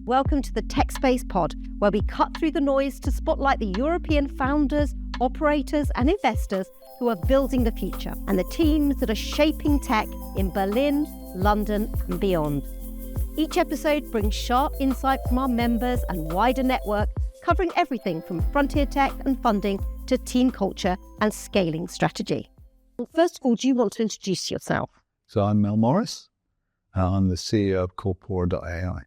welcome to the Tech Space Pod, where we cut through the noise to spotlight the European founders, operators and investors who are building the future and the teams that are shaping tech in Berlin, London and beyond. Each episode brings sharp insight from our members and wider network, covering everything from frontier tech and funding to team culture and scaling strategy. First of all, do you want to introduce yourself? So I'm Mel Morris. I'm the CEO of Corpora AI.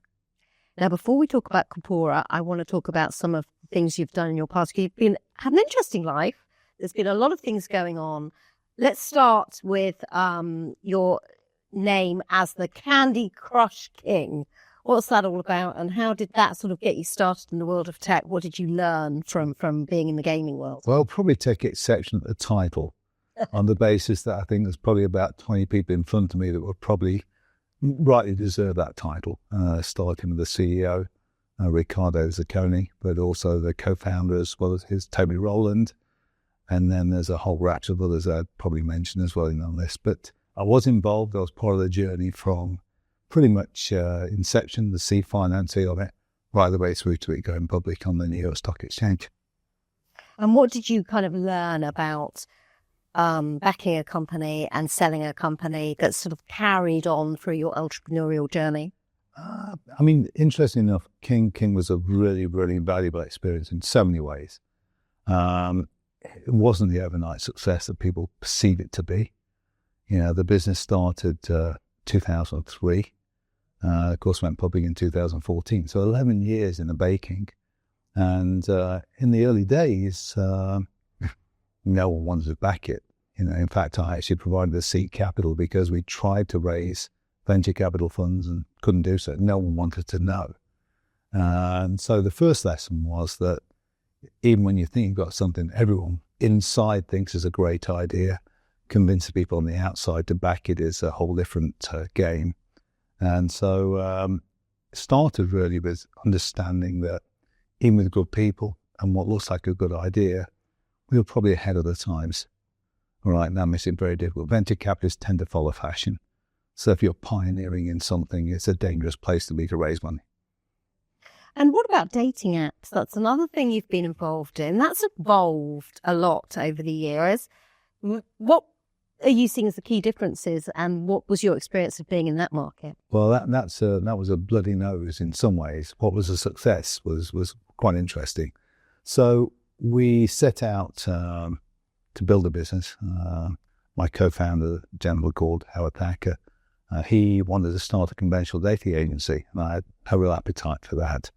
Now, before we talk about Corpora, I want to talk about some of the things you've done in your past. You've had an interesting life. There's been a lot of things going on. Let's start with your name as the Candy Crush King. What's that all about, and how did that sort of get you started in the world of tech? What did you learn from being in the gaming world? Well, I'll probably take exception at the title on the basis that I think there's probably about 20 people in front of me that would probably rightly deserve that title, starting with the CEO, Riccardo Zacconi, but also the co-founder as well as his Toby Rowland. And then there's a whole raft of others I'd probably mention as well in that list. But I was involved. I was part of the journey from pretty much inception, the seed financing of it, right the way through to it going public on the New York Stock Exchange. And what did you kind of learn about backing a company and selling a company that sort of carried on through your entrepreneurial journey? Interesting enough, King was a really, really valuable experience in so many ways. It wasn't the overnight success that people perceive it to be. You know, the business started 2003. Of course, went public in 2014. So 11 years in the baking. And in the early days, no one wanted to back it. You know, in fact, I actually provided the seed capital because we tried to raise venture capital funds and couldn't do so. No one wanted to know. And so the first lesson was that even when you think you've got something everyone inside thinks is a great idea, convincing people on the outside to back it is a whole different game. And so it started really with understanding that even with good people and what looks like a good idea, we were probably ahead of the times. All right, that makes it very difficult. Venture capitalists tend to follow fashion. So if you're pioneering in something, it's a dangerous place to be to raise money. And what about dating apps? That's another thing you've been involved in. That's evolved a lot over the years. What are you seeing as the key differences, and what was your experience of being in that market? Well, that was a bloody nose in some ways. What was a success was quite interesting. So we set out to build a business. My co-founder, a gentleman called Howard Thacker, he wanted to start a conventional dating agency, and I had a real appetite for that.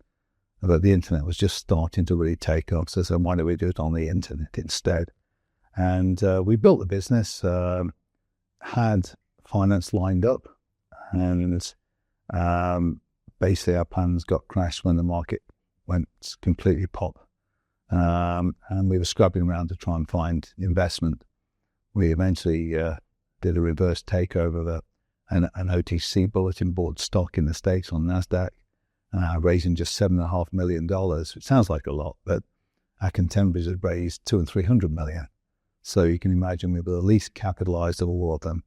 But the internet was just starting to really take off, so I said, why don't we do it on the internet instead? And we built the business, had finance lined up, and basically our plans got crashed when the market went completely pop. And we were scrubbing around to try and find investment. We eventually did a reverse takeover of an OTC bulletin board stock in the States on NASDAQ, raising just $7.5 million. It sounds like a lot, but our contemporaries had raised $200 and $300 million. So you can imagine we were the least capitalized of all of them.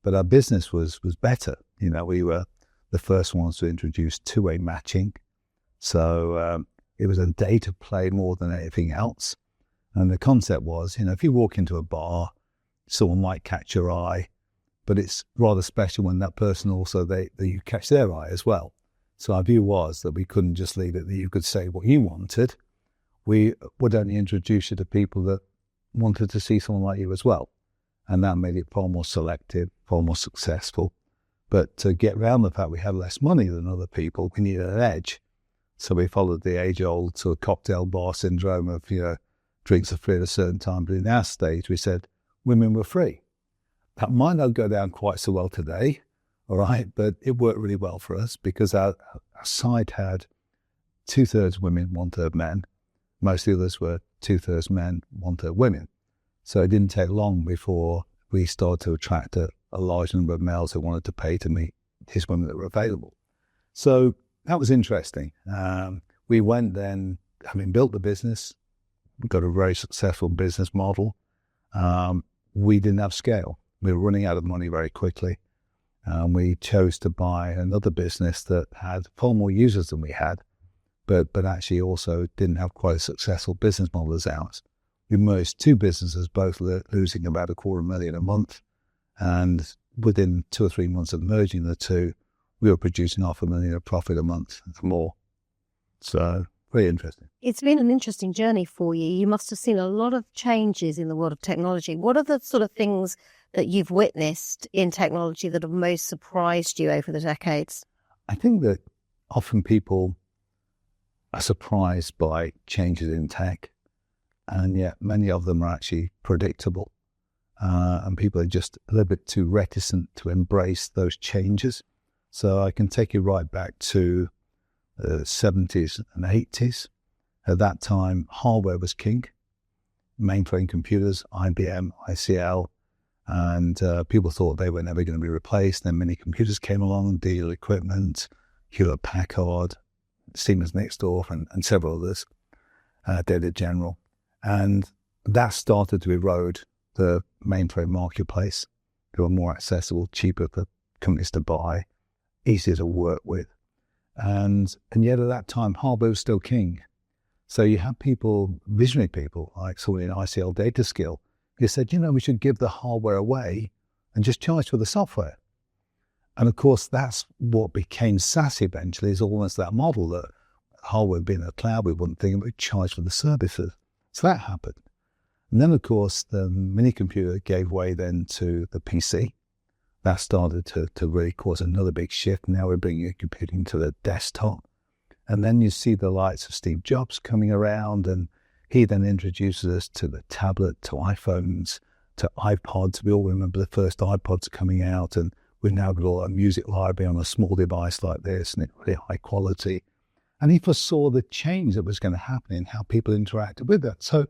But our business was better. You know, we were the first ones to introduce two-way matching. So it was a data play more than anything else. And the concept was, you know, if you walk into a bar, someone might catch your eye, but it's rather special when that person also, that you catch their eye as well. So our view was that we couldn't just leave it that you could say what you wanted. We would only introduce you to people that wanted to see someone like you as well. And that made it far more selective, far more successful. But to get around the fact we had less money than other people, we needed an edge. So we followed the age-old sort of cocktail bar syndrome of, you know, drinks are free at a certain time. But in our stage, we said women were free. That might not go down quite so well today, all right, but it worked really well for us because our site had 2/3 women, 1/3 men. Most of the others were 2/3 men, 1/3 women. So it didn't take long before we started to attract a large number of males who wanted to pay to meet his women that were available. So that was interesting. We went then, having built the business, we got a very successful business model. We didn't have scale. We were running out of money very quickly. We chose to buy another business that had far more users than we had, but actually also didn't have quite a successful business model as ours. We merged two businesses, both losing about $250,000 a month. And within 2 or 3 months of merging the two, we were producing $500,000 of profit a month and more. So very interesting. It's been an interesting journey for you. You must have seen a lot of changes in the world of technology. What are the sort of things that you've witnessed in technology that have most surprised you over the decades? I think that often people are surprised by changes in tech, and yet many of them are actually predictable. And people are just a little bit too reticent to embrace those changes. So I can take you right back to the 70s and 80s. At that time, hardware was king. Mainframe computers, IBM, ICL, and people thought they were never going to be replaced. Then many computers came along, Dell Equipment, Hewlett-Packard, Siemens Nixdorf, and several others, Data General. And that started to erode the mainframe marketplace. They were more accessible, cheaper for companies to buy, easier to work with. And yet at that time, hardware was still king. So you have people, visionary people, like someone in ICL Data Skill, who said, we should give the hardware away and just charge for the software. And of course, that's what became SaaS eventually, is almost that model that hardware being a cloud, we wouldn't think about charge for the services. So that happened. And then, of course, the mini computer gave way then to the PC. That started to really cause another big shift. Now we're bringing computing to the desktop. And then you see the likes of Steve Jobs coming around, and he then introduces us to the tablet, to iPhones, to iPods. We all remember the first iPods coming out, and we've now got a music library on a small device like this, and it's really high quality. And he foresaw the change that was going to happen in how people interacted with that. So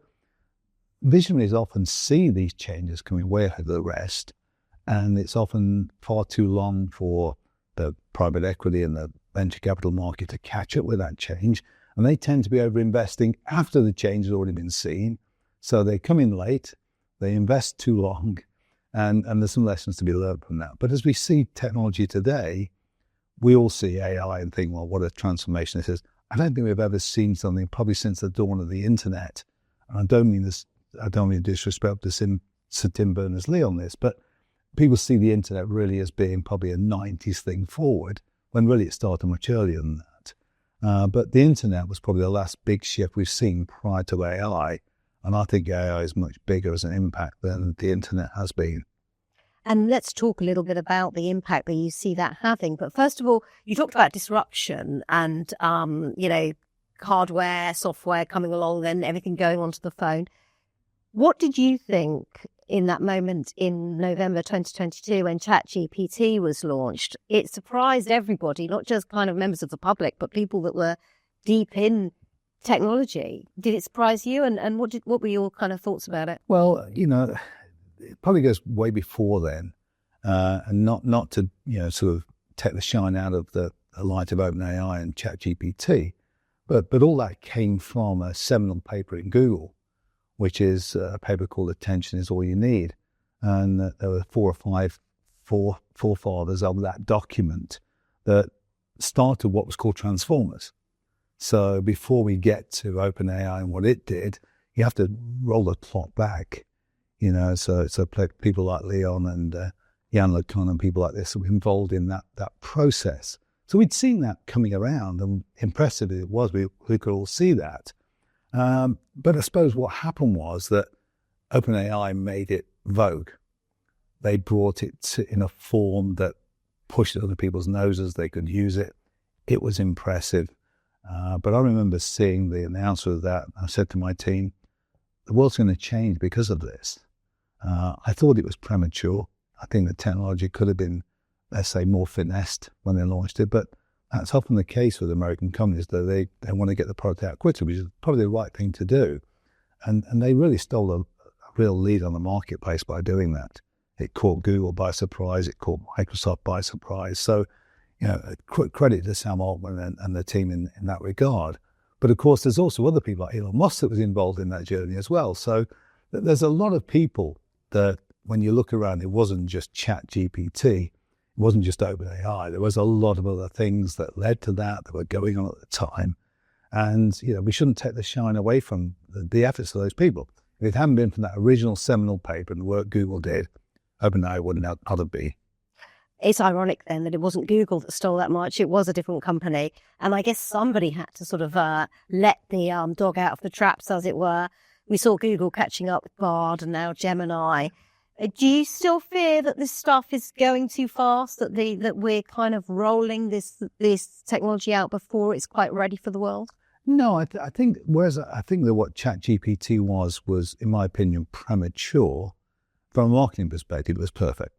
visionaries often see these changes coming way ahead of the rest, and it's often far too long for the private equity and the venture capital market to catch up with that change. And they tend to be over-investing after the change has already been seen. So they come in late, they invest too long, and there's some lessons to be learned from that. But as we see technology today, we all see AI and think, well, what a transformation this is. I don't think we've ever seen something probably since the dawn of the internet. And I don't mean disrespect to Tim Berners-Lee on this, but people see the internet really as being probably a 90s thing forward, when really it started much earlier than that. But the internet was probably the last big shift we've seen prior to AI. And I think AI is much bigger as an impact than the internet has been. And let's talk a little bit about the impact that you see that having. But first of all, you talked about disruption and, hardware, software coming along, then everything going onto the phone. What did you think in that moment in November 2022 when ChatGPT was launched? It surprised everybody, not just kind of members of the public, but people that were deep in technology. Did it surprise you? And what were your kind of thoughts about it? Well, it probably goes way before then, and not to sort of take the shine out of the light of OpenAI and ChatGPT, but all that came from a seminal paper in Google, which is a paper called "Attention is All You Need," and there were 4 or 5 forefathers of that document that started what was called transformers. So before we get to OpenAI and what it did, you have to roll the clock back. So people like Leon and Jan LeCun and people like this were involved in that process. So we'd seen that coming around, and impressive it was. We could all see that. But I suppose what happened was that OpenAI made it vogue. They brought it in a form that pushed it under people's noses. They could use it. It was impressive. But I remember seeing the announcement of that. I said to my team, the world's going to change because of this. I thought it was premature. I think the technology could have been, let's say, more finessed when they launched it. But that's often the case with American companies, that they want to get the product out quickly, which is probably the right thing to do. And they really stole a real lead on the marketplace by doing that. It caught Google by surprise. It caught Microsoft by surprise. So, credit to Sam Altman and the team in that regard. But of course, there's also other people like Elon Musk that was involved in that journey as well. So there's a lot of people that when you look around, it wasn't just ChatGPT. It wasn't just OpenAI. There was a lot of other things that led to that were going on at the time. And, we shouldn't take the shine away from the efforts of those people. If it hadn't been for that original seminal paper and the work Google did, OpenAI wouldn't have be. It's ironic then that it wasn't Google that stole that much. It was a different company. And I guess somebody had to sort of let the dog out of the traps, as it were. We saw Google catching up with Bard and now Gemini. Do you still fear that this stuff is going too fast, that we're kind of rolling this technology out before it's quite ready for the world? No, I think that what ChatGPT was, in my opinion, premature. From a marketing perspective, it was perfect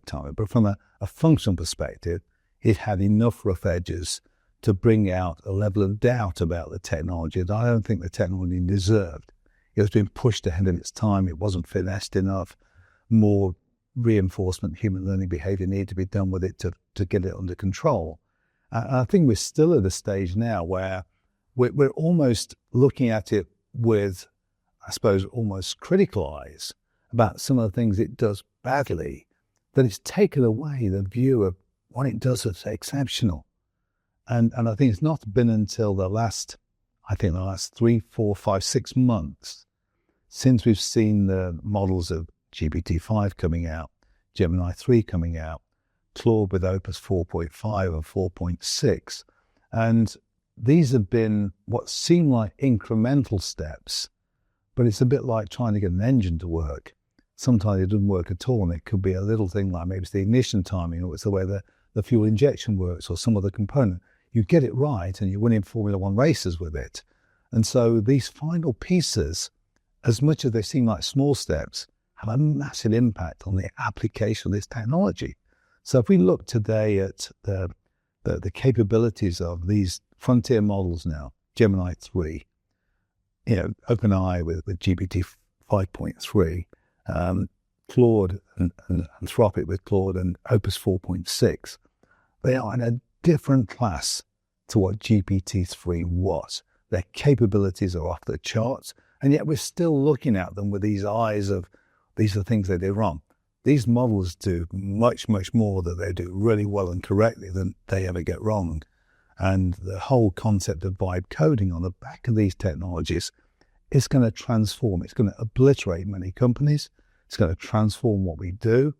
timing. But from a functional perspective, it had enough rough edges to bring out a level of doubt about the technology that I don't think the technology deserved. It was being pushed ahead of its time. It wasn't finessed enough. More reinforcement, human learning behavior needed to be done with it to get it under control. And I think we're still at a stage now where we're almost looking at it with, I suppose, almost critical eyes about some of the things it does badly, that it's taken away the view of what it does that's exceptional. And I think it's not been until the last 3, 4, 5, 6 months since we've seen the models of GPT-5 coming out, Gemini 3 coming out, Claude with Opus 4.5 and 4.6. And these have been what seem like incremental steps, but it's a bit like trying to get an engine to work. Sometimes it doesn't work at all, and it could be a little thing like maybe it's the ignition timing, or it's the way the fuel injection works, or some other component. You get it right, and you're winning Formula One races with it. And so these final pieces, as much as they seem like small steps, have a massive impact on the application of this technology. So if we look today at the capabilities of these frontier models now, Gemini 3, OpenAI with GPT 5.3, Claude and Anthropic with Claude and Opus 4.6, they are in a different class to what GPT-3 was. Their capabilities are off the charts, and yet we're still looking at them with these eyes of, these are things they did wrong. These models do much, much more that they do really well and correctly than they ever get wrong. And the whole concept of vibe coding on the back of these technologies is going to transform. It's going to obliterate many companies. It's going to transform what we do.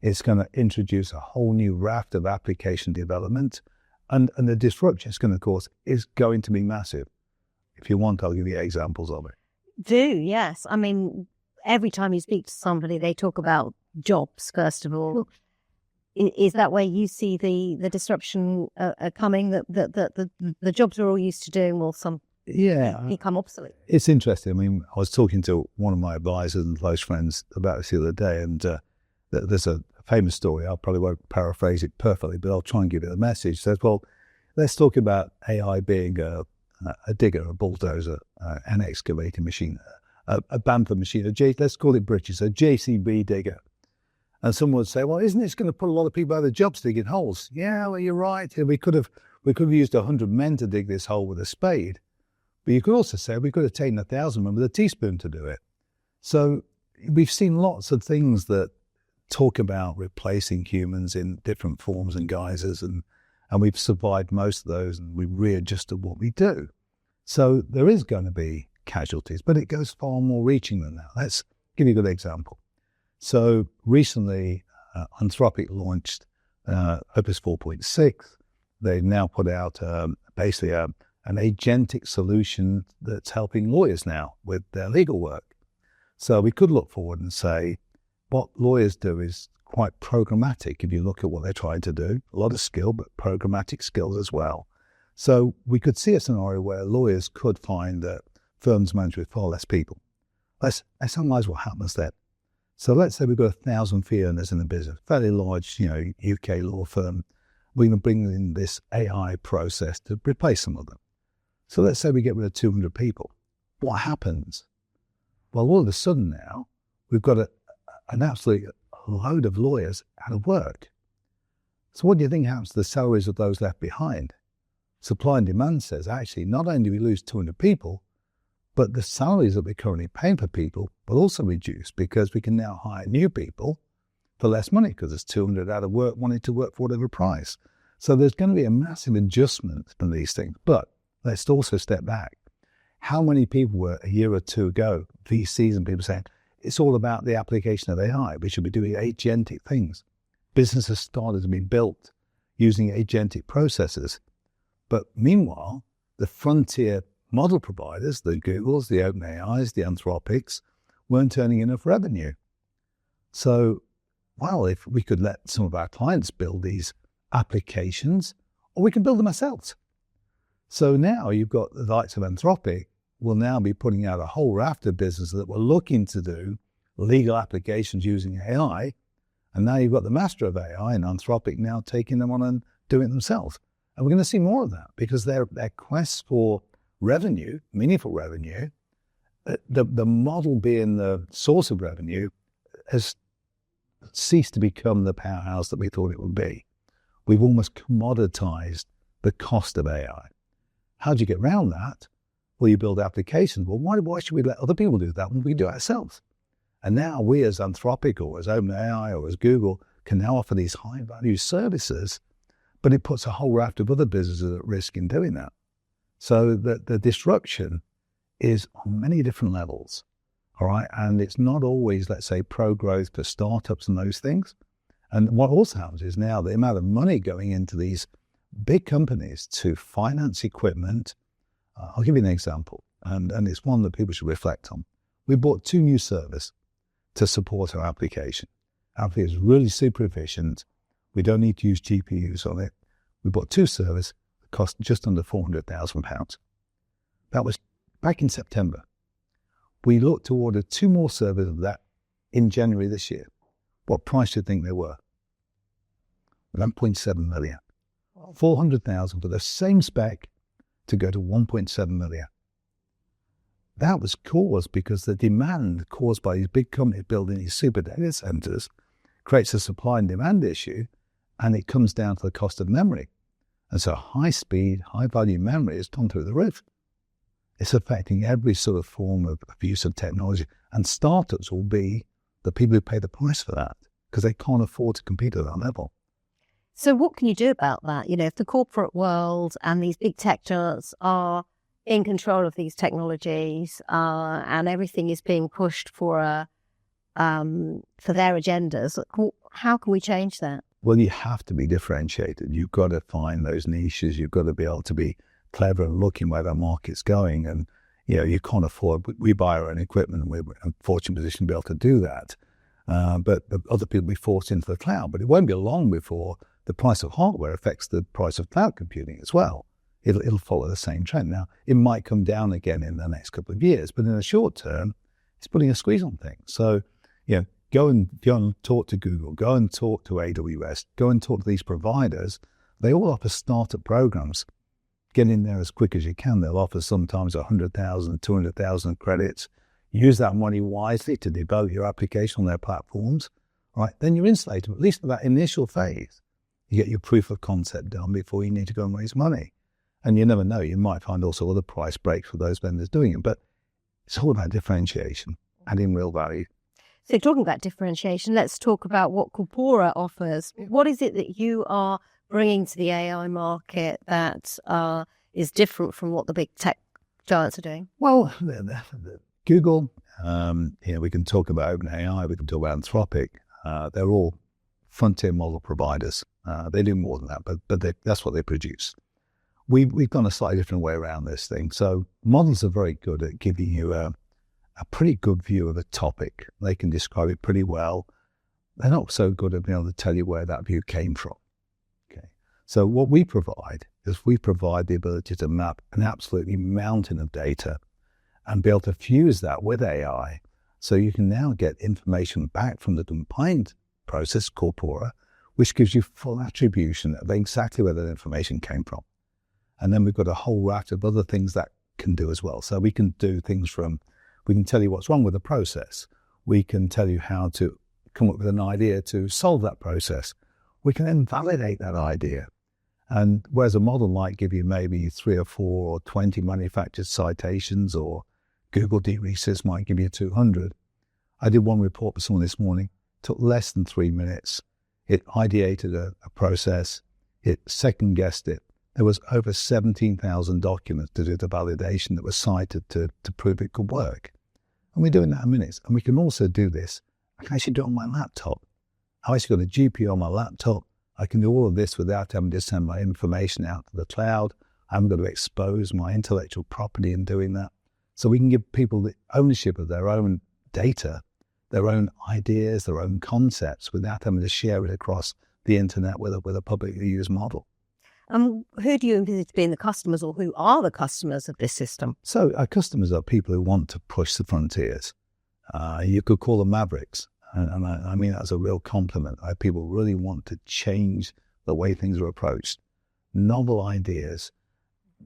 It's going to introduce a whole new raft of application development. And the disruption it's going to cause is going to be massive. If you want, I'll give you examples of it. Do, yes. I mean, every time you speak to somebody, they talk about jobs, first of all. Is that where you see the disruption coming, that the jobs we're all used to doing will become obsolete? It's interesting. I mean, I was talking to one of my advisors and close friends about this the other day, and there's a famous story. I probably won't paraphrase it perfectly, but I'll try and give it a message. It says, well, let's talk about AI being a digger, a bulldozer, an excavating machine, a bamper machine, let's call it British, a JCB digger. And someone would say, well, isn't this going to put a lot of people out of jobs digging holes? Yeah, well, you're right. We could have used 100 men to dig this hole with a spade. But you could also say we could have taken 1,000 men with a teaspoon to do it. So we've seen lots of things that talk about replacing humans in different forms and guises, and we've survived most of those, and we've readjusted what we do. So there is going to be casualties, but it goes far more reaching than that. Let's give you a good example. So recently, Anthropic launched Opus 4.6. They've now put out basically an agentic solution that's helping lawyers now with their legal work. So we could look forward and say, what lawyers do is quite programmatic if you look at what they're trying to do. A lot of skill, but programmatic skills as well. So we could see a scenario where lawyers could find that firms managed with far less people. Let's analyze what happens then. So let's say we've got 1,000 fee earners in the business, fairly large, UK law firm. We're going to bring in this AI process to replace some of them. So let's say we get rid of 200 people. What happens? Well, all of a sudden now, we've got an absolute load of lawyers out of work. So what do you think happens to the salaries of those left behind? Supply and demand says, actually, not only do we lose 200 people, but the salaries that we're currently paying for people will also reduce, because we can now hire new people for less money because there's 200 out of work wanting to work for whatever price. So there's going to be a massive adjustment from these things. But let's also step back. How many people were a year or two ago, VCs and people saying, it's all about the application of AI. We should be doing agentic things. Businesses started to be built using agentic processes. But meanwhile, the frontier model providers, the Googles, the OpenAIs, the Anthropics, weren't earning enough revenue. So, well, if we could let some of our clients build these applications, or we can build them ourselves. So now you've got the likes of Anthropic will now be putting out a whole raft of businesses that were looking to do legal applications using AI. And now you've got the master of AI and Anthropic now taking them on and doing it themselves. And we're going to see more of that because their quest for revenue, meaningful revenue, the model being the source of revenue has ceased to become the powerhouse that we thought it would be. We've almost commoditized the cost of AI. How do you get around that? Well, you build applications. Well, why should we let other people do that when we can do it ourselves? And now we as Anthropic or as OpenAI or as Google can now offer these high-value services, but it puts a whole raft of other businesses at risk in doing that. So the disruption is on many different levels, all right? And it's not always, let's say, pro-growth for startups and those things. And what also happens is now the amount of money going into these big companies to finance equipment. I'll give you an example, and it's one that people should reflect on. We bought 2 new servers to support our application. Our application is really super efficient. We don't need to use GPUs on it. We bought 2 servers that cost just under £400,000. That was back in September. We looked to order 2 more servers of that in January this year. What price do you think they were? 1.7 million. 400,000 for the same spec to go to 1.7 million. That was caused because the demand caused by these big companies building these super data centers creates a supply and demand issue, and it comes down to the cost of memory. And so high speed, high value memory has gone through the roof. It's affecting every sort of form of use of technology. And startups will be the people who pay the price for that because they can't afford to compete at that level. So what can you do about that? You know, if the corporate world and these big tech giants are in control of these technologies and everything is being pushed for their agendas, how can we change that? Well, you have to be differentiated. You've got to find those niches. You've got to be able to be clever and looking where the market's going. And, you know, you can't afford, we buy our own equipment and we're in a fortunate position to be able to do that. But other people will be forced into the cloud. But it won't be long before the price of hardware affects the price of cloud computing as well. It'll follow the same trend. Now, it might come down again in the next couple of years, but in the short term, it's putting a squeeze on things. So, you know, go and talk to Google, go and talk to AWS, go and talk to these providers. They all offer startup programs. Get in there as quick as you can. They'll offer sometimes 100,000, 200,000 credits. Use that money wisely to develop your application on their platforms, right? Then you're insulated, at least for that initial phase. You get your proof of concept done before you need to go and raise money. And you never know, you might find also other price breaks for those vendors doing it. But it's all about differentiation, adding real value. So talking about differentiation, let's talk about what Corpora offers. What is it that you are bringing to the AI market that is different from what the big tech giants are doing? Well, Google, we can talk about OpenAI, we can talk about Anthropic. They're all frontier model providers. They do more than that, but that's what they produce. We've gone a slightly different way around this thing. So models are very good at giving you a pretty good view of a topic. They can describe it pretty well. They're not so good at being able to tell you where that view came from. Okay. So what we provide is we provide the ability to map an absolutely mountain of data and be able to fuse that with AI. So you can now get information back from the combined process, Corpora, which gives you full attribution of exactly where that information came from. And then we've got a whole raft of other things that can do as well. So we can do things from, we can tell you what's wrong with the process. We can tell you how to come up with an idea to solve that process. We can then validate that idea. And whereas a model might give you maybe 3 or 4 or 20 manufactured citations, or Google deep research might give you 200. I did one report for someone this morning, took less than 3 minutes. It ideated a process. It second-guessed it. There was over 17,000 documents to do the validation that was cited to prove it could work. And we're doing that in minutes. And we can also do this. I can actually do it on my laptop. I've actually got a GPU on my laptop. I can do all of this without having to send my information out to the cloud. I haven't got to expose my intellectual property in doing that. So we can give people the ownership of their own data, their own ideas, their own concepts, without having to share it across the internet with a publicly used model. Who do you envisage being the customers, or who are the customers of this system? So our customers are people who want to push the frontiers. You could call them mavericks. And I mean that as a real compliment. People really want to change the way things are approached. Novel ideas,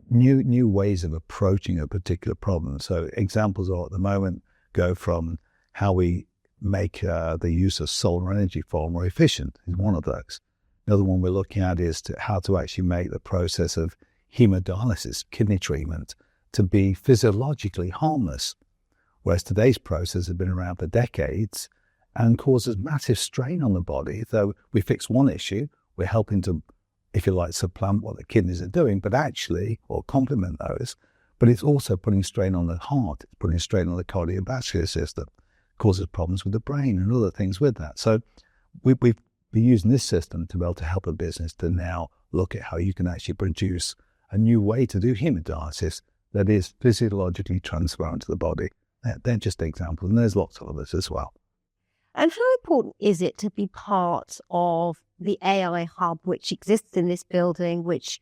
new ways of approaching a particular problem. So examples are at the moment go from how we make the use of solar energy far more efficient is one of those. Another one we're looking at is how to actually make the process of hemodialysis, kidney treatment, to be physiologically harmless. Whereas today's process has been around for decades and causes massive strain on the body. So we fix one issue, we're helping to, if you like, supplant what the kidneys are doing, but actually, or complement those, but it's also putting strain on the heart, it's putting strain on the cardiovascular system, causes problems with the brain and other things with that. So we've been using this system to be able to help a business to now look at how you can actually produce a new way to do hemodialysis that is physiologically transparent to the body. They're just examples, and there's lots of others as well. And how important is it to be part of the AI hub which exists in this building, which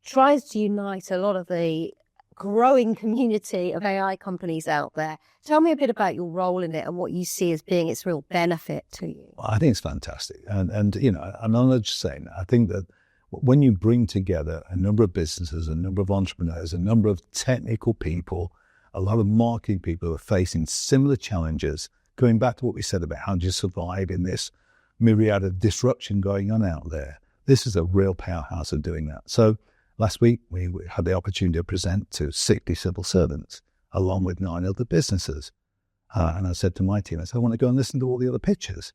tries to unite a lot of the growing community of AI companies out there? Tell me a bit about your role in it and what you see as being its real benefit to you. Well, I think it's fantastic. And you know, I'm not just saying that. I think that when you bring together a number of businesses, a number of entrepreneurs, a number of technical people, a lot of marketing people who are facing similar challenges, going back to what we said about how do you survive in this myriad of disruption going on out there, this is a real powerhouse of doing that. So last week, we had the opportunity to present to 60 civil servants, along with 9 other businesses. And I said to my team, I want to go and listen to all the other pitches,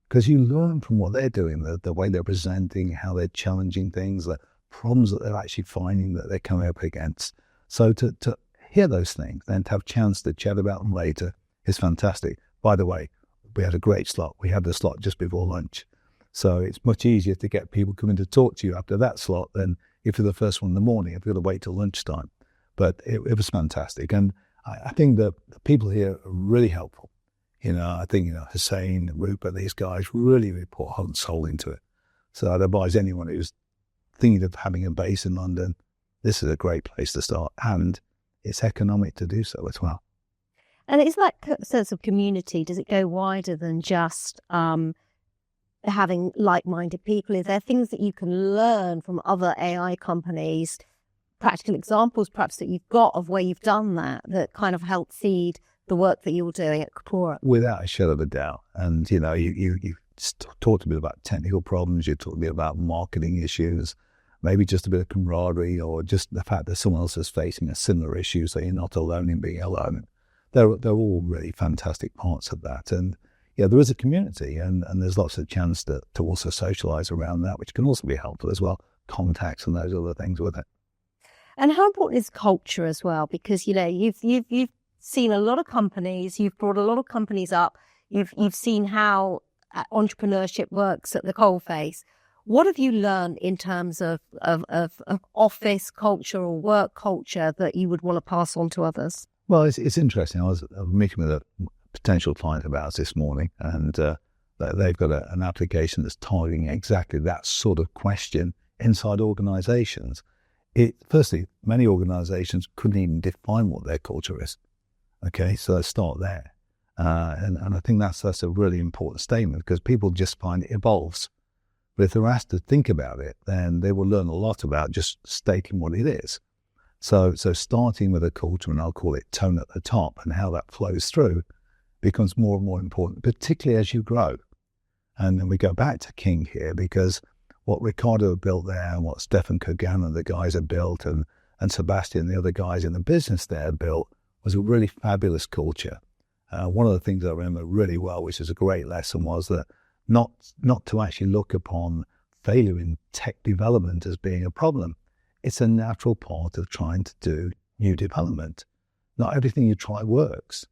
because you learn from what they're doing, the way they're presenting, how they're challenging things, the problems that they're actually finding that they're coming up against. So to hear those things, then to have a chance to chat about them later is fantastic. By the way, we had a great slot. We had the slot just before lunch. So it's much easier to get people coming to talk to you after that slot than if you're the first one in the morning, if you've got to wait till lunchtime. But it was fantastic. And I think that the people here are really helpful. You know, I think, Hussein, Rupert, these guys really put heart and soul into it. So I'd advise anyone who's thinking of having a base in London, this is a great place to start. And it's economic to do so as well. And is that sense of community, does it go wider than just having like-minded people? Is there things that you can learn from other AI companies, practical examples perhaps that you've got of where you've done that kind of help feed the work that you're doing at Corpora? Without a shadow of a doubt. And, you talked to me about technical problems, you talked to me about marketing issues, maybe just a bit of camaraderie, or just the fact that someone else is facing a similar issue, so you're not alone in being alone. They're all really fantastic parts of that. And yeah, there is a community, and there's lots of chance to also socialize around that, which can also be helpful as well, contacts and those other things with it. And how important is culture as well? Because, you've seen a lot of companies, you've brought a lot of companies up, you've seen how entrepreneurship works at the coalface. What have you learned in terms of office culture or work culture that you would want to pass on to others? Well, it's interesting. I was meeting with a potential client of ours this morning, and they've got an application that's targeting exactly that sort of question inside organizations. Firstly, many organizations couldn't even define what their culture is. Okay, so let's start there. And I think that's a really important statement, because people just find it evolves. But if they're asked to think about it, then they will learn a lot about just stating what it is. So starting with a culture, and I'll call it tone at the top, and how that flows through becomes more and more important, particularly as you grow. And then we go back to King here, because what Ricardo built there, and what Stefan Kogan and the guys have built, and Sebastian and the other guys in the business there built, was a really fabulous culture. One of the things I remember really well, which is a great lesson, was that not to actually look upon failure in tech development as being a problem. It's a natural part of trying to do new development. Not everything you try works.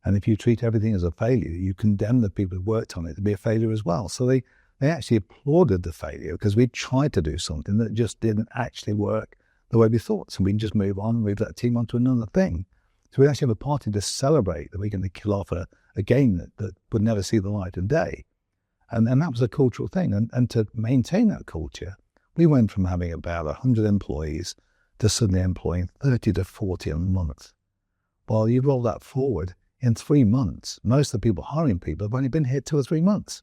And if you treat everything as a failure, you condemn the people who worked on it to be a failure as well. So they actually applauded the failure because we tried to do something that just didn't actually work the way we thought. So we can just move on, move that team on to another thing. So we actually have a party to celebrate that we're going to kill off a game that would never see the light of day. And that was a cultural thing. And to maintain that culture, we went from having about 100 employees to suddenly employing 30 to 40 a month. Well, you roll that forward, in 3 months, most of the people hiring people have only been here 2 or 3 months.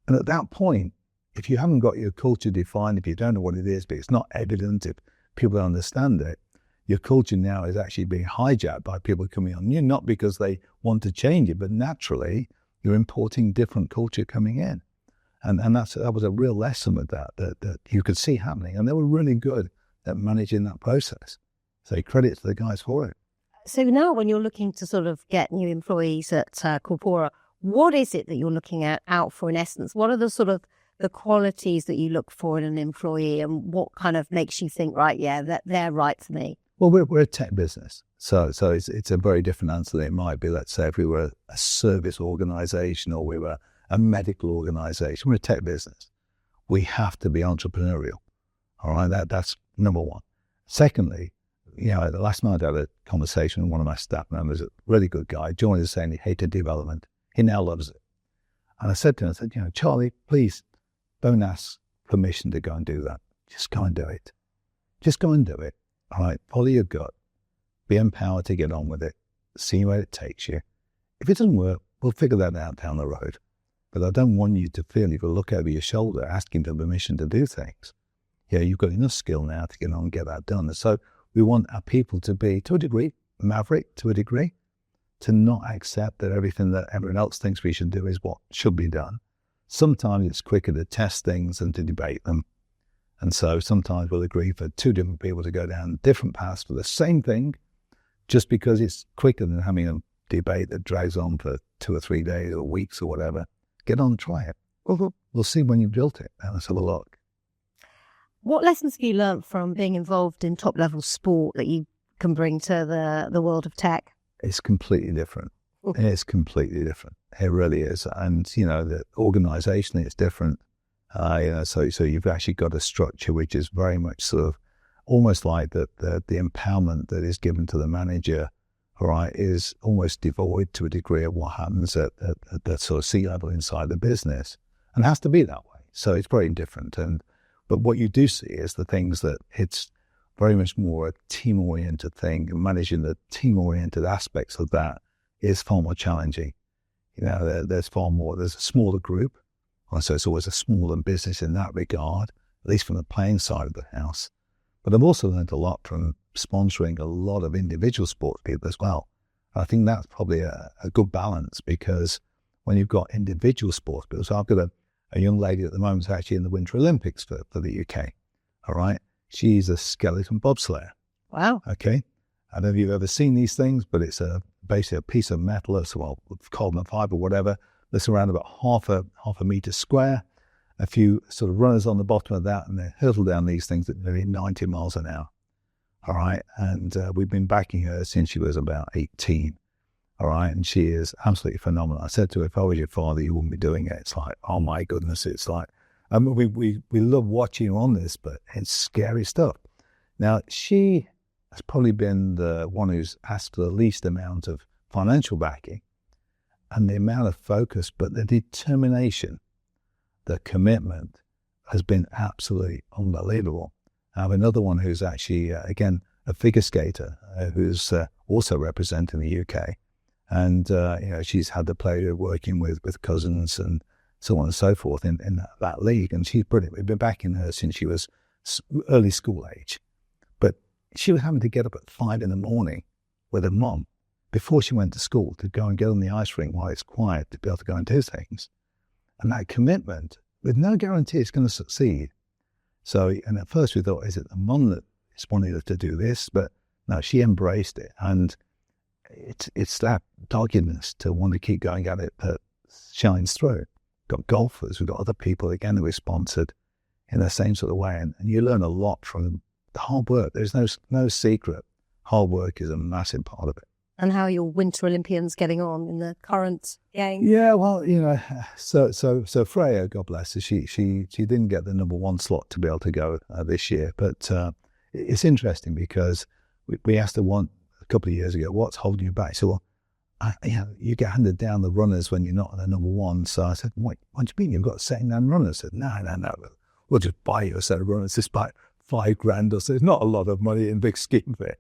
And at that point, if you haven't got your culture defined, if you don't know what it is, but it's not evident, if people don't understand it, your culture now is actually being hijacked by people coming on you, not because they want to change it, but naturally you're importing different culture coming in. And that was a real lesson with that you could see happening. And they were really good at managing that process. So credit to the guys for it. So now when you're looking to sort of get new employees at Corpora, what is it that you're looking out for in essence? What are the sort of the qualities that you look for in an employee, and what kind of makes you think, right, yeah, that they're right for me? Well, we're a tech business. So it's a very different answer than it might be. Let's say if we were a service organization or we were a medical organization. We're a tech business. We have to be entrepreneurial. All right, that's number one. Secondly, last night I had a conversation with one of my staff members, a really good guy, joined us saying he hated development. He now loves it. And I said to him, Charlie, please don't ask permission to go and do that. Just go and do it. Just go and do it. All right, follow your gut. Be empowered to get on with it. See where it takes you. If it doesn't work, we'll figure that out down the road. But I don't want you to feel you've got to look over your shoulder asking for permission to do things. You've got enough skill now to get on and get that done. And so we want our people to be, to a degree, maverick to a degree, to not accept that everything that everyone else thinks we should do is what should be done. Sometimes it's quicker to test things than to debate them. And so sometimes we'll agree for two different people to go down different paths for the same thing, just because it's quicker than having a debate that drags on for 2 or 3 days or weeks or whatever. Get on and try it. We'll see when you've built it. Now let's have a look. What lessons have you learned from being involved in top-level sport that you can bring to the world of tech? It's completely different. It's completely different. It really is. And, the organizationally it's different. So you've actually got a structure which is very much sort of almost like the empowerment that is given to the manager, all right, is almost devoid to a degree of what happens at the sort of C-level inside the business, and has to be that way. So it's very different. But what you do see is the things that it's very much more a team-oriented thing, and managing the team-oriented aspects of that is far more challenging. There's a smaller group, so it's always a smaller business in that regard, at least from the playing side of the house. But I've also learned a lot from sponsoring a lot of individual sports people as well. I think that's probably a good balance, because when you've got individual sports people, so I've got a young lady at the moment who's actually in the Winter Olympics for the UK, all right? She's a skeleton bobslayer. Wow. Okay. I don't know if you've ever seen these things, but it's basically a piece of metal, carbon fiber, whatever, that's around about half a meter square, a few sort of runners on the bottom of that, and they hurtle down these things at nearly 90 miles an hour. All right. And we've been backing her since she was about 18. All right. And she is absolutely phenomenal. I said to her, if I was your father, you wouldn't be doing it. It's like, oh my goodness. It's like, we love watching her on this, but it's scary stuff. Now, she has probably been the one who's asked for the least amount of financial backing, and the amount of focus, but the determination, the commitment has been absolutely unbelievable. I have another one who's actually, again, a figure skater who's also representing the UK. And, she's had the pleasure of working with cousins and so on and so forth in that league. And she's brilliant. We've been backing her since she was early school age. But she was having to get up at 5 a.m. with her mom before she went to school to go and get on the ice rink while it's quiet to be able to go and do things. And that commitment, with no guarantee it's going to succeed. So, and at first we thought, is it the mom that is wanting her to do this? But no, she embraced it. And it's that doggedness to want to keep going at it that shines through. We've got golfers, we've got other people, again, that we've sponsored in the same sort of way. And you learn a lot from the hard work. There's no secret. Hard work is a massive part of it. And how are your Winter Olympians getting on in the current game? Yeah, well, so Freya, God bless her, she didn't get the number one slot to be able to go this year. But it's interesting because we asked her a couple of years ago, what's holding you back? So, well, you get handed down the runners when you're not the number one. So I said, what do you mean? You've got second-hand runners? I said, no. We'll just buy you a set of runners. It's about $5,000 or so. It's not a lot of money in big scheme of it.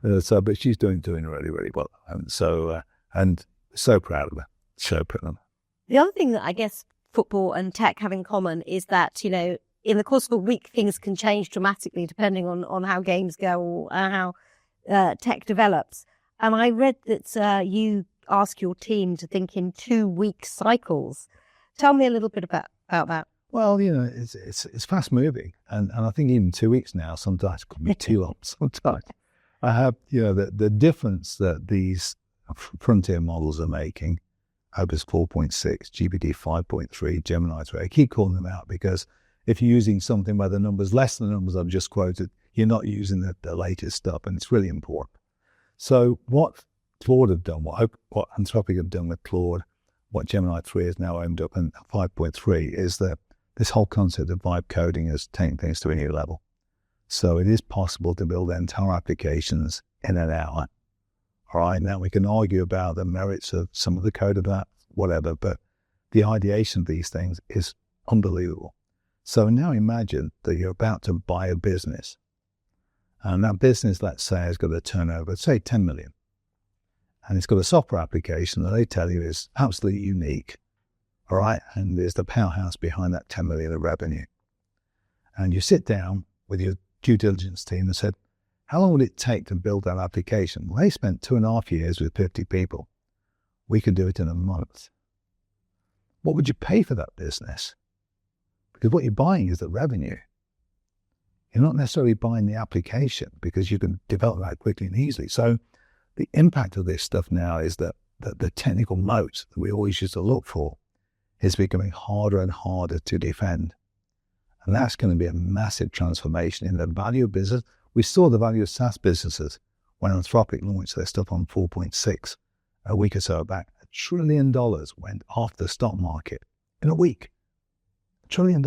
But she's doing really, really well. And so proud of her. So proud of her. The other thing that I guess football and tech have in common is that, in the course of a week, things can change dramatically depending on how games go or how tech develops. And I read that you ask your team to think in 2-week cycles. Tell me a little bit about that. Well, it's fast moving. And I think even 2 weeks now, sometimes could be too long sometimes. I have, the difference that these frontier models are making, Opus 4.6, GPT 5.3, Gemini 3, I keep calling them out because if you're using something where the number's less than the numbers I've just quoted, you're not using the latest stuff, and it's really important. So what Claude have done, what Anthropic have done with Claude, what Gemini 3 has now owned up, and 5.3, is that this whole concept of vibe coding has taken things to a new level. So it is possible to build entire applications in an hour. All right, now we can argue about the merits of some of the code of that, whatever, but the ideation of these things is unbelievable. So now imagine that you're about to buy a business, and that business, let's say, has got a turnover, say 10 million. And it's got a software application that they tell you is absolutely unique. All right, and there's the powerhouse behind that 10 million of revenue. And you sit down with your due diligence team and said, how long would it take to build that application? Well, they spent 2.5 years with 50 people. We could do it in a month. What would you pay for that business? Because what you're buying is the revenue. You're not necessarily buying the application because you can develop that quickly and easily. So the impact of this stuff now is that the technical moat that we always used to look for is becoming harder and harder to defend. And that's going to be a massive transformation in the value of business. We saw the value of SaaS businesses when Anthropic launched their stuff on 4.6 a week or so back. $1 trillion went off the stock market in a week. $1 trillion.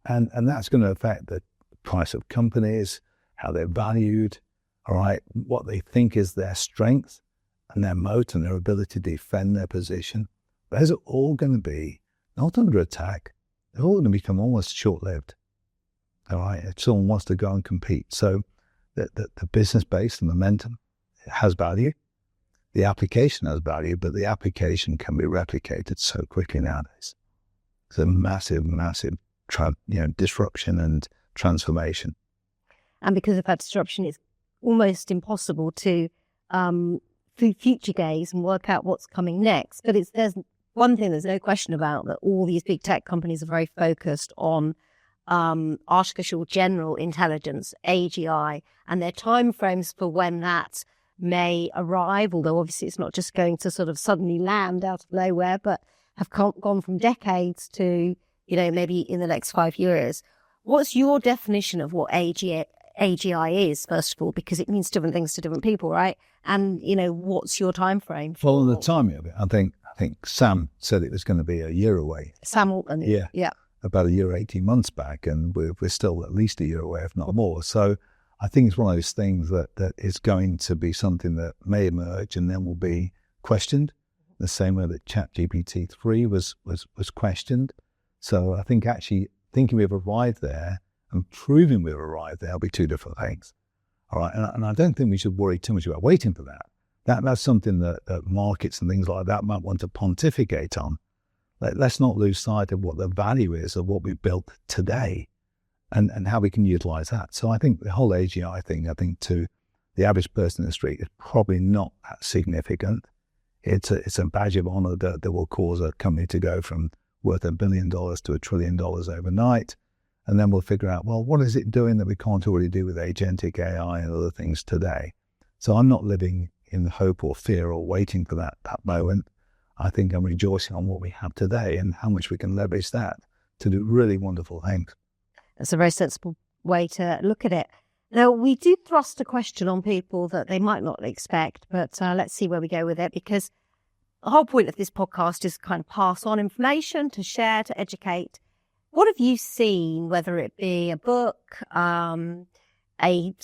And that's going to affect the price of companies, how they're valued, all right, what they think is their strength and their moat and their ability to defend their position. Those are all going to be not under attack. They're all going to become almost short-lived. All right, if someone wants to go and compete. So the business base, the momentum, has value. The application has value, but the application can be replicated so quickly nowadays. It's a massive disruption and transformation. And because of that disruption, it's almost impossible to future gaze and work out what's coming next. But there's one thing there's no question about, that all these big tech companies are very focused on artificial general intelligence, AGI, and their timeframes for when that may arrive, although obviously it's not just going to sort of suddenly land out of nowhere, but have gone from decades to, maybe in the next 5 years. What's your definition of what AGI is, first of all, because it means different things to different people, right? And, what's your time frame? Well, on the timing of it, I think Sam said it was going to be a year away. Sam Altman. Yeah. About a year, 18 months back, and we're still at least a year away, if not more. So I think it's one of those things that is going to be something that may emerge and then will be questioned, the same way that ChatGPT 3 was questioned. So I think actually thinking we've arrived there and proving we've arrived there will be two different things. All right, and I don't think we should worry too much about waiting for that. That's something that markets and things like that might want to pontificate on. Let's not lose sight of what the value is of what we've built today and how we can utilize that. So I think the whole AGI thing, to the average person in the street, is probably not that significant. It's a badge of honor that will cause a company to go from worth $1 billion to $1 trillion overnight. And then we'll figure out, well, what is it doing that we can't already do with agentic AI and other things today? So I'm not living in hope or fear or waiting for that moment. I think I'm rejoicing on what we have today and how much we can leverage that to do really wonderful things. That's a very sensible way to look at it. Now, we do thrust a question on people that they might not expect, but let's see where we go with it, because the whole point of this podcast is kind of pass on information, to share, to educate. What have you seen, whether it be a book, a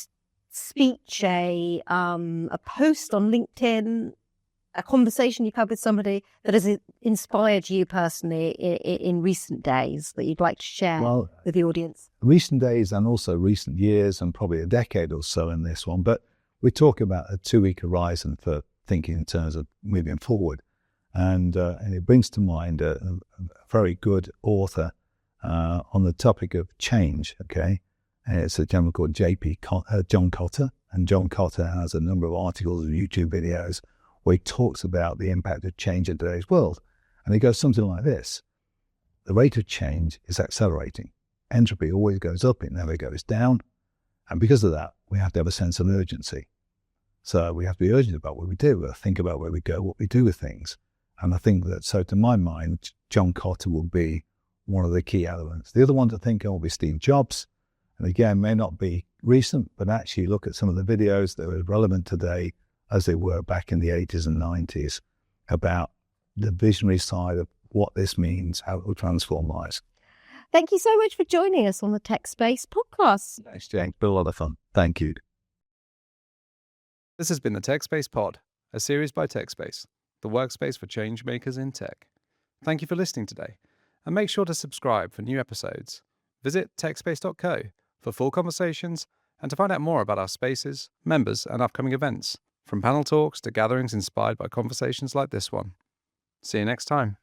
speech, a post on LinkedIn, a conversation you've had with somebody that has inspired you personally in recent days that you'd like to share with the audience? Recent days and also recent years, and probably a decade or so in this one, but we talk about a 2-week horizon for thinking in terms of moving forward. And it brings to mind a very good author on the topic of change, okay? And it's a gentleman called John Cotter, and John Cotter has a number of articles and YouTube videos where he talks about the impact of change in today's world. And he goes something like this: the rate of change is accelerating. Entropy always goes up, it never goes down. And because of that, we have to have a sense of urgency. So we have to be urgent about what we do, think about where we go, what we do with things. And I think that, so to my mind, John Cotter will be one of the key elements. The other one to think of will be Steve Jobs. And again, may not be recent, but actually look at some of the videos that are relevant today as they were back in the 80s and 90s about the visionary side of what this means, how it will transform lives. Thank you so much for joining us on the Tech Space podcast. Thanks, Jane. Been a lot of fun. Thank you. This has been the Tech Space Pod, a series by TechSpace, the workspace for change makers in tech. Thank you for listening today, and make sure to subscribe for new episodes. Visit techspace.co for full conversations and to find out more about our spaces, members, and upcoming events, from panel talks to gatherings inspired by conversations like this one. See you next time.